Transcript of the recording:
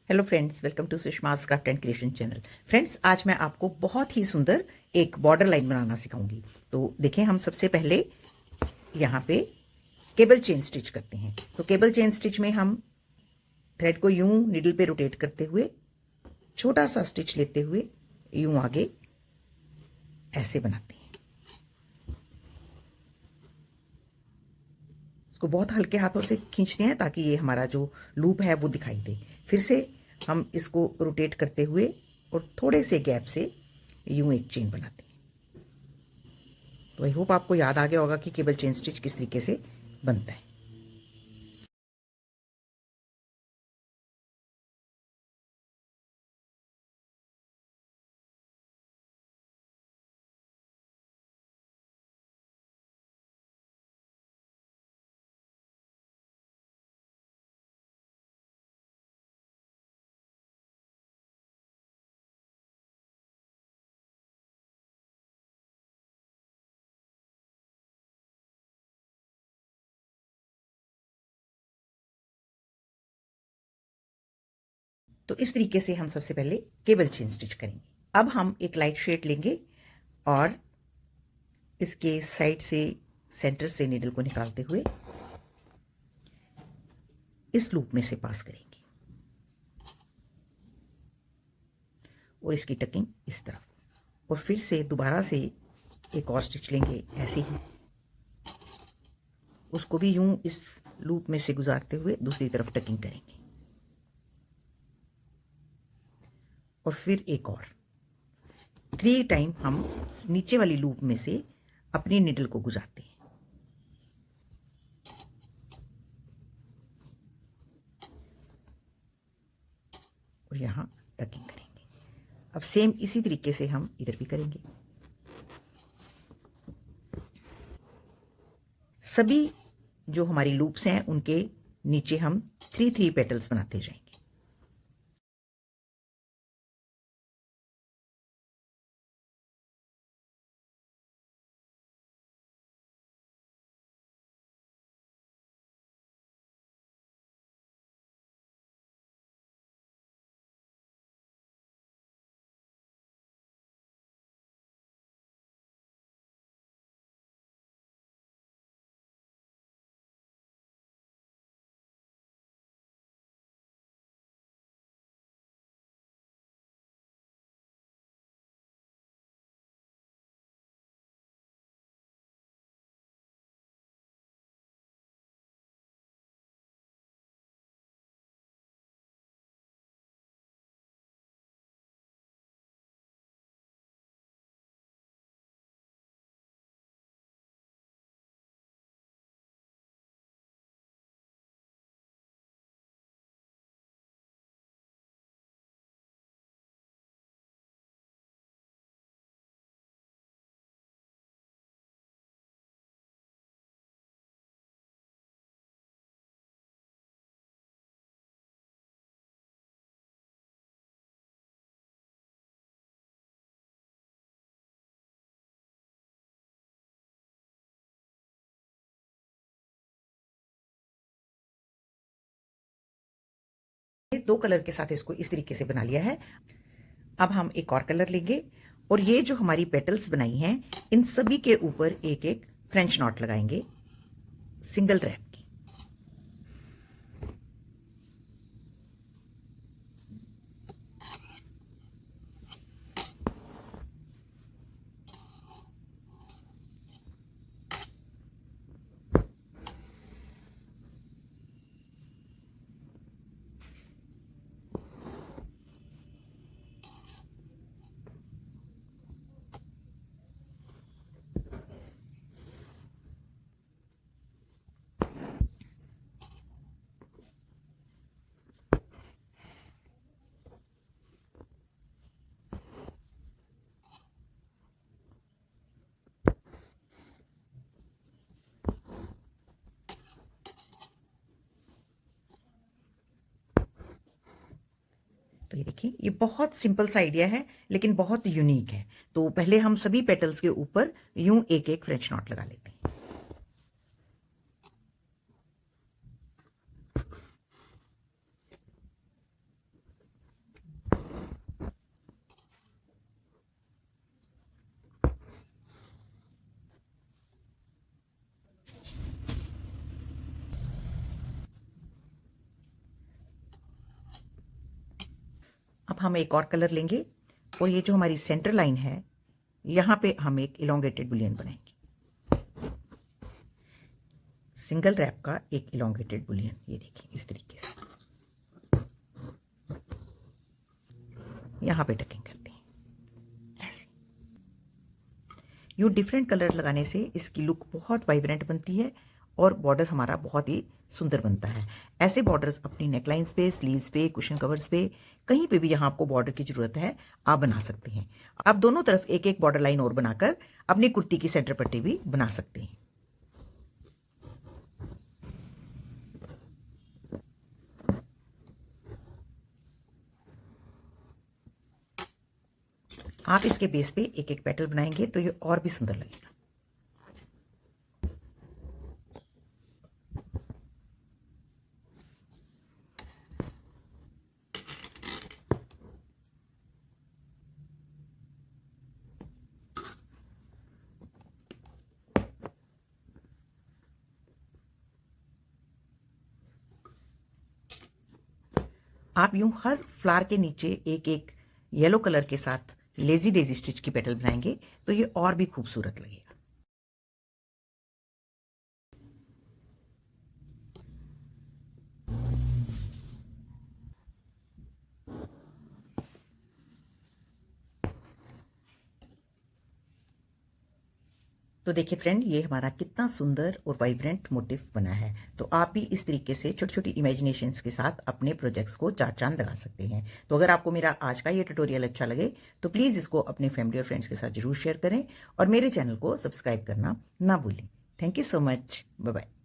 Hello friends, welcome to Sushma's craft and creation channel. Friends, आज मैं आपको बहुत ही सुंदर एक बॉर्डर लाइन बनाना सिखाऊंगी। तो देखें, हम सबसे पहले यहाँ पे केबल चेन स्टिच करते हैं। तो केबल चेन स्टिच में हम थ्रेड को यूं निडल पे रोटेट करते हुए छोटा सा स्टिच लेते हुए यूं आगे ऐसे बनाते हैं। इसको बहुत हल्के हाथों से खींचते हैं ताकि ये हमारा जो लूप है वो दिखाई दे। फिर से हम इसको रोटेट करते हुए और थोड़े से गैप से यूं एक चेन बनाते हैं। तो आई होप आपको याद आ गया होगा कि केबल चेन स्टिच किस तरीके से बनता है। तो इस तरीके से हम सबसे पहले केबल चेन स्टिच करेंगे। अब हम एक लाइट शेड लेंगे और इसके साइड से सेंटर से नीडल को निकालते हुए इस लूप में से पास करेंगे और इसकी टकिंग इस तरफ, और फिर से दोबारा से एक और स्टिच लेंगे ऐसे ही, उसको भी यूं इस लूप में से गुजारते हुए दूसरी तरफ टकिंग करेंगे और फिर एक और 3 टाइम हम नीचे वाली लूप में से अपनी निडल को गुजारते हैं और यहां टकिंग करेंगे। अब सेम इसी तरीके से हम इधर भी करेंगे। सभी जो हमारी लूप्स हैं उनके नीचे हम 3 पेटल्स बनाते जाएंगे। दो कलर के साथ इसको इस तरीके से बना लिया है। अब हम एक और कलर लेंगे और ये जो हमारी पेटल्स बनाई हैं इन सभी के ऊपर एक एक फ्रेंच नॉट लगाएंगे सिंगल रैप की। तो ये देखिए, ये बहुत सिंपल सा आइडिया है लेकिन बहुत यूनिक है। तो पहले हम सभी पेटल्स के ऊपर यूं एक एक फ्रेंच नॉट लगा लेते हैं। अब हम एक और कलर लेंगे और ये जो हमारी सेंटर लाइन है यहाँ पे हम एक इलोंगेटेड बुलियन बनाएंगे। सिंगल रैप का एक इलोंगेटेड बुलियन, ये देखिए इस तरीके से यहाँ पे टकिंग करते हैं ऐसे। यूँ डिफरेंट कलर लगाने से इसकी लुक बहुत वाइब्रेंट बनती है और बॉर्डर हमारा बहुत ही सुंदर बनता है। ऐसे बॉर्डर्स अपनी नेकलाइंस पे, स्लीव्स पे, कुशन कवर्स पे, कहीं पे भी यहाँ आपको बॉर्डर की ज़रूरत है आप बना सकते हैं। आप दोनों तरफ एक एक बॉर्डर लाइन और बनाकर अपनी कुर्ती की सेंटर पट्टी भी बना सकते हैं। आप इसके बेस पे एक एक पेटल बनाएंगे तो ये और भी सुंदर लगेगा। आप यूं हर फ्लावर के नीचे एक एक येलो कलर के साथ लेजी डेजी स्टिच की पेटल बनाएंगे तो ये और भी खूबसूरत लगेगा। तो देखिए फ्रेंड, ये हमारा कितना सुंदर और वाइब्रेंट मोटिव बना है। तो आप भी इस तरीके से छोटी छोटी इमेजिनेशंस के साथ अपने प्रोजेक्ट्स को चार चांद लगा सकते हैं। तो अगर आपको मेरा आज का ये ट्यूटोरियल अच्छा लगे तो प्लीज़ इसको अपने फैमिली और फ्रेंड्स के साथ जरूर शेयर करें और मेरे चैनल को सब्सक्राइब करना ना भूलें। Thank you so much. Bye bye.